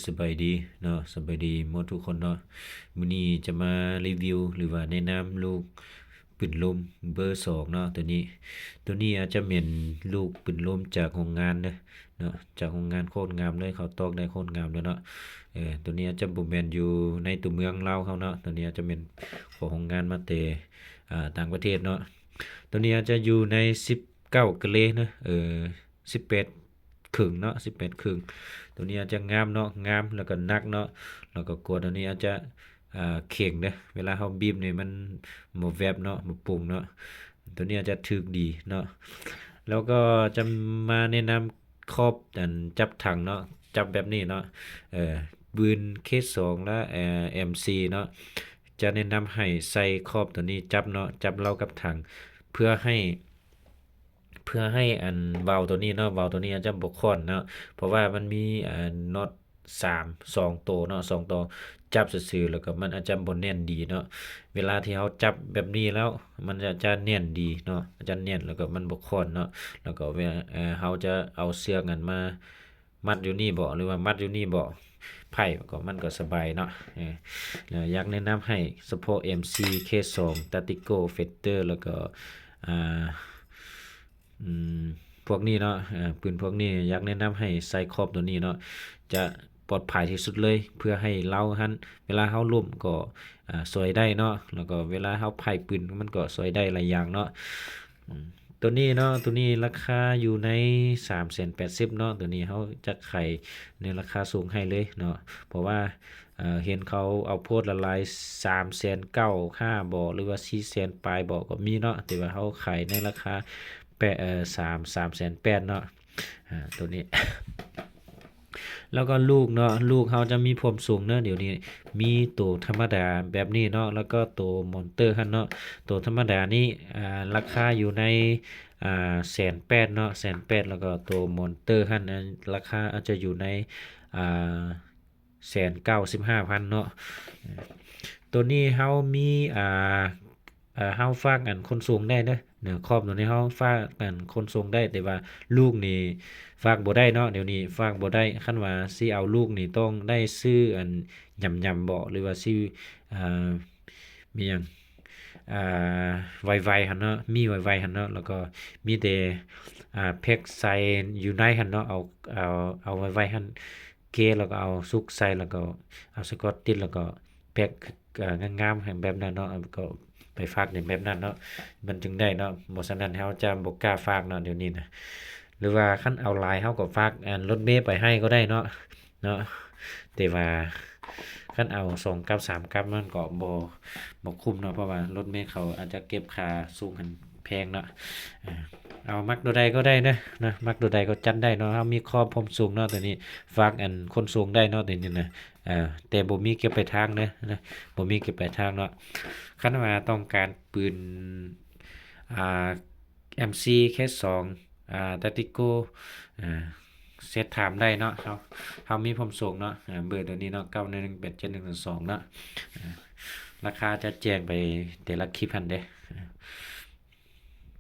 สบายดีเนาะสบายดีหมดทุกคนเนาะมื้อนี้จะมารีวิวหรือว่าแนะนำลูกปืนลมเบอร์2เนาะตัวนี้อาจจะเป็นลูกปืนลมจากโรงงานเนาะจากโรงงานโคตรงามเลยเขาตอกได้โคตรงามเลยเนาะตัวนี้อาจจะบ่แม่นอยู่ในตัวเมืองลาวเขาเนาะตัวนี้อาจจะเป็นของโรงงานมาแต่ต่างประเทศเนาะตัวนี้อาจจะอยู่ใน19กะเลนะ18ครึ่งเนาะ18ครึ่ง ตัวนี้อาจจะงามเนาะงามแล้วก็หนักเนาะแล้วก็กวดอันนี้อาจจะเข่งเด้อเวลาเฮาบีบนี่มันบ่แวบเนาะบ่ปุงเนาะตัวนี้อาจจะถึกดีเนาะแล้วก็จะมาแนะนำครอบอันจับถังเนาะจับแบบนี้เนาะเอ่อปืนเคส2และMC เนาะจะแนะนำให้ใส่ครอบตัวนี้จับเนาะจับเล่ากับถังเพื่อให้ อันเว้าตัวนี้เนาะเว้าตัวนี้อาจจะบ่ค่อนเนาะเพราะว่ามันมีน็อต3 2ตัวเนาะ2ตัวจับซื่อๆแล้วก็มันอาจจะบ่แน่นดีเนาะเวลาที่เราจับแบบนี้แล้วมันจะแน่นดีเนาะอาจจะแน่นแล้วก็มันบ่ค่อนเนาะแล้วก็เวลาเราจะเอาเชือกนั้นมามัดอยู่นี่บ่หรือว่ามัดอยู่นี่บ่ไผ่ก็มันก็สบายเนาะแล้วอยากแนะนำให้เฉพาะ MC K2 Tactical Fighter แล้วก็อ่า อืมพวกนี้เนาะปืนพวกนี้อยากแนะนำให้ใส่ครอบตัวนี้เนาะจะปลอดภัยที่สุดเลยเพื่อให้เราหั้นเวลาเราล้มก็สวยได้เนาะแล้วก็เวลาเราไผปืนมันก็สวยได้หลายอย่างเนาะอืมตัวนี้เนาะตัวนี้ราคาอยู่ใน380,000เนาะตัวนี้เขาจะขายในราคาสูงให้เลยเนาะเพราะว่าเห็นเขาเอาโพสต์ละลาย3,900,000ค่าบ่หรือว่า400,000ปลายบ่ก็มีเนาะแต่ว่าเขาขายในราคาแปะ3,800,000เนาะตัวนี้ แล้วก็ลูกเนาะลูกเขาจะมีผมสูงเนาะเดี๋ยวนี้มีตัวธรรมดาแบบนี้เนาะแล้วก็ตัวมอนเตอร์คั่นเนาะตัวธรรมดานี่ราคาอยู่ใน1,800,000เนาะ1,800,000แล้วก็ตัวมอนเตอร์คั่นราคาอาจจะอยู่ในอ่า195,000เนาะตัวนี้เฮามีเฮาฝากอันขนส่งได้เด้อครอบตัวนี้เฮาฝากอันขนส่งได้แต่ว่าลูกนี่ฝากบ่ได้เนาะเดี๋ยวนี้ฝากบ่ได้คันว่าสิเอาลูกนี่ต้องได้ซื้ออันยำๆบ่หรือว่าซื้ออ่ามีหยังอ่าไวๆหั่นเนาะมีไวๆหั่นเนาะแล้วก็มีแต่แพ็กใส่อยู่ในหั่นเนาะเอาไวๆหั่นเกแล้วก็เอาซุกใส่แล้วก็เอาสกอตติดแล้วก็แพ็กงามๆให้แบบนั้นเนาะก็ไปฝากในแบบนั้นเนาะมันจึงได้เนาะบ่ฉะนั้นเราจะบ่กล้าฝากเนาะเดี๋ยวนี้นะหรือว่าคันเอาหลายเราก็ฝากรถเมล์ไปให้ก็ได้เนาะแต่ว่าคันเอา2กับ3กับมันก็บ่คุ้มเนาะเพราะว่ารถเมล์เขาอาจจะเก็บค่าสูงหั้นแพงเนาะอาเอามักตัวใดก็ได้นะมักตัวใดก็จัดได้เนาะเรามีครอบผมสูงเนาะตัวนี้ฝากคนสูงได้เนาะตัวนี้นะแต่บ่มีเก็บปลายทางนะบ่มีเก็บปลายทางเนาะคันว่าต้องการปืนอ่า MC แค่2Tactical อ่าเซตไทม์ได้เนาะเรามีผมส่งเนาะเบอร์ตัวนี้เนาะ91187112เนาะราคาจะแจ้งไปแต่ละคลิปหั่นเด้